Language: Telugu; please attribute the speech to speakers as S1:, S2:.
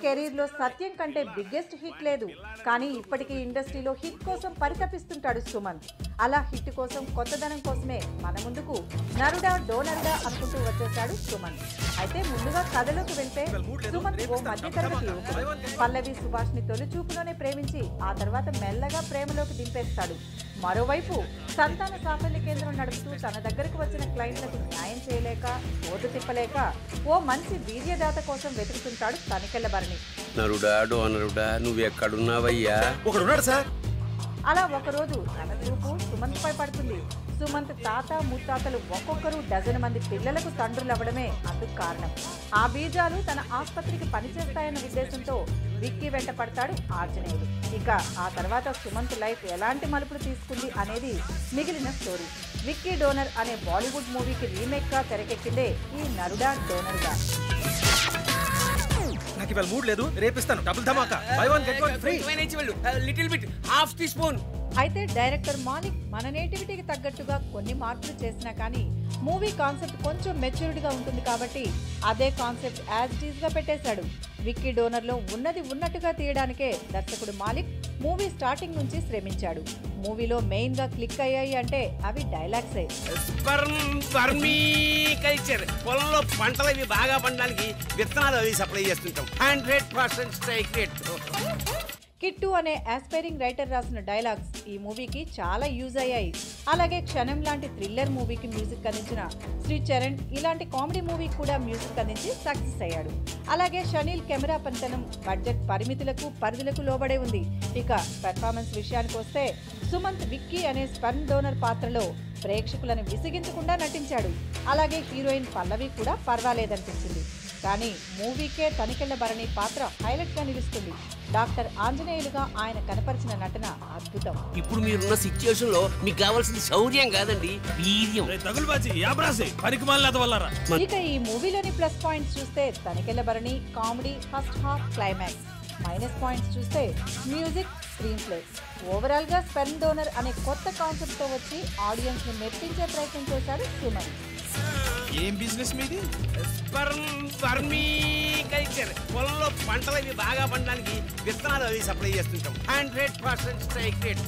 S1: కెరీర్ లో సత్యం కంటే బిగ్గెస్ట్ హిట్ లేదు. కానీ ఇప్పటికీ ఇండస్ట్రీలో హిట్ కోసం పరితపిస్తుంటాడు సుమంత్. అలా హిట్ కోసం, కొత్తదనం కోసమే మన ముందుకు నరుడా డోనరుడా అనుకుంటూ వచ్చేశాడు సుమంత్. అయితే ముందుగా కథలోకి వెళ్తే సుమంత్ ఓ మధ్యతరగతి యువకుడు. పల్లవి సుభాష్ ని తొలి చూపులోనే ప్రేమించి ఆ తర్వాత మెల్లగా ప్రేమలోకి దింపేస్తాడు. మరోవైపు సంతాన సాఫల్య కేంద్రం నడుపుతూ తన దగ్గరకు వచ్చిన క్లయింట్లకు న్యాయం చేయలేక, ఓటు తిప్పలేక ఓ మంచి వీర్యదాత కోసం వెతుకుతుంటాడు తనికెళ్ల భరణి.
S2: నరుడా డోనరుడా నువ్వెక్కడున్నావయ్యా?
S3: ఒకడున్నాడు సార్.
S1: అలా ఒకరోజు తన చూపు సుమంత్ పై పడుతుంది. సుమంత్ తాత ముత్తాతలు ఒక్కొక్కరు డజన్ మంది పిల్లలకు తండ్రులవ్వడమే అందుకు కారణం. ఆ బీజాలు తన ఆసుపత్రికి పనిచేస్తాయన్న ఉద్దేశంతో విక్కీ వెంట పడతాడు ఆంజనేయుడు. ఇక ఆ తర్వాత సుమంత్ లైఫ్ ఎలాంటి మలుపులు తీసుకుంది అనేది మిగిలిన స్టోరీ. విక్కీ డోనర్ అనే బాలీవుడ్ మూవీకి రీమేక్ గా తెరకెక్కిందే ఈ నరుడా డోనరుగా.
S3: నాకు ఇవాళ మూడ్ లేదు, రేపిస్తాను double Dhamaka. Buy one get one free.
S2: Little bit half teaspoon.
S1: అయితే డైరెక్టర్ మాలిక్ మన నేటివిటీకి తగ్గట్టుగా కొన్ని మార్పులు చేసినా కానీ మూవీ కాన్సెప్ట్ కొంచెం మెచ్యూర్డ్ గా ఉంటుంది కాబట్టి అదే కాన్సెప్ట్ యాజ్ ఇట్ ఈజ్ గా పెట్టేశాడు. విక్కీ డోనర్ లో ఉన్నది ఉన్నట్టుగా తీయడానికే దర్శకుడు మాలిక్ మూవీ స్టార్టింగ్ నుంచి శ్రమించాడు. మూవీలో మెయిన్ గా క్లిక్ అయ్యాయి అంటే అవి డైలాగ్సే.
S2: పొలంలో పంటలు అవి బాగా పండడానికి విత్తనాలు అవి సప్లై చేస్తుంటాం. 100% స్ట్రైక్ రేట్.
S1: కిట్టు అనే ఆస్పైరింగ్ రైటర్ రాసిన డైలాగ్స్ ఈ మూవీకి చాలా యూజ్ అయ్యాయి. అలాగే క్షణం లాంటి థ్రిల్లర్ మూవీకి మ్యూజిక్ అందించిన శ్రీ చరణ్ ఇలాంటి కామెడీ మూవీకి కూడా మ్యూజిక్ అందించి సక్సెస్ అయ్యాడు. అలాగే షనీల్ కెమెరా పనితనం బడ్జెట్ పరిమితులకు పరిధులకు లోబడే ఉంది. ఇక పెర్ఫార్మెన్స్ విషయానికి వస్తే సుమంత్ విక్కీ అనే స్పర్మ్ డోనర్ పాత్రలో ప్రేక్షకులను విసిగించకుండా నటించాడు. అలాగే హీరోయిన్ పల్లవి కూడా పర్వాలేదనిపించింది. కానీ మూవీకే తనికెళ్ల భరణి పాత్ర హైలైట్ గా నిలుస్తుంది. డాక్టర్ ఆంజనేయులుగా ఆయన కనపరిచిన నటన అద్భుతం.
S2: ఇప్పుడు మీరున్న సిచ్యుయేషన్ లో మీకు కావాల్సింది శౌర్యం కాదండి, వీర్యం.
S1: ఇక ఈ మూవీలోని ప్లస్ పాయింట్స్ చూస్తే Tanikella Bharani comedy, first half climax. Minus points చూస్తే మ్యూజిక్, స్క్రీన్ ప్లే. ఓవరాల్ గా స్పెర్మ్ డోనర్ అనే కొత్త కాన్సెప్ట్ తో వచ్చి ఆడియన్స్ ని మెప్పించే ప్రయత్నం చేశారు సుమంత్.
S3: ఏం బిజినెస్ మీది?
S2: పొలంలో పంటలు అవి బాగా పండడానికి విత్తనాలు అవి సప్లై చేస్తుంటాం. 100% స్ట్రైక్ రేట్.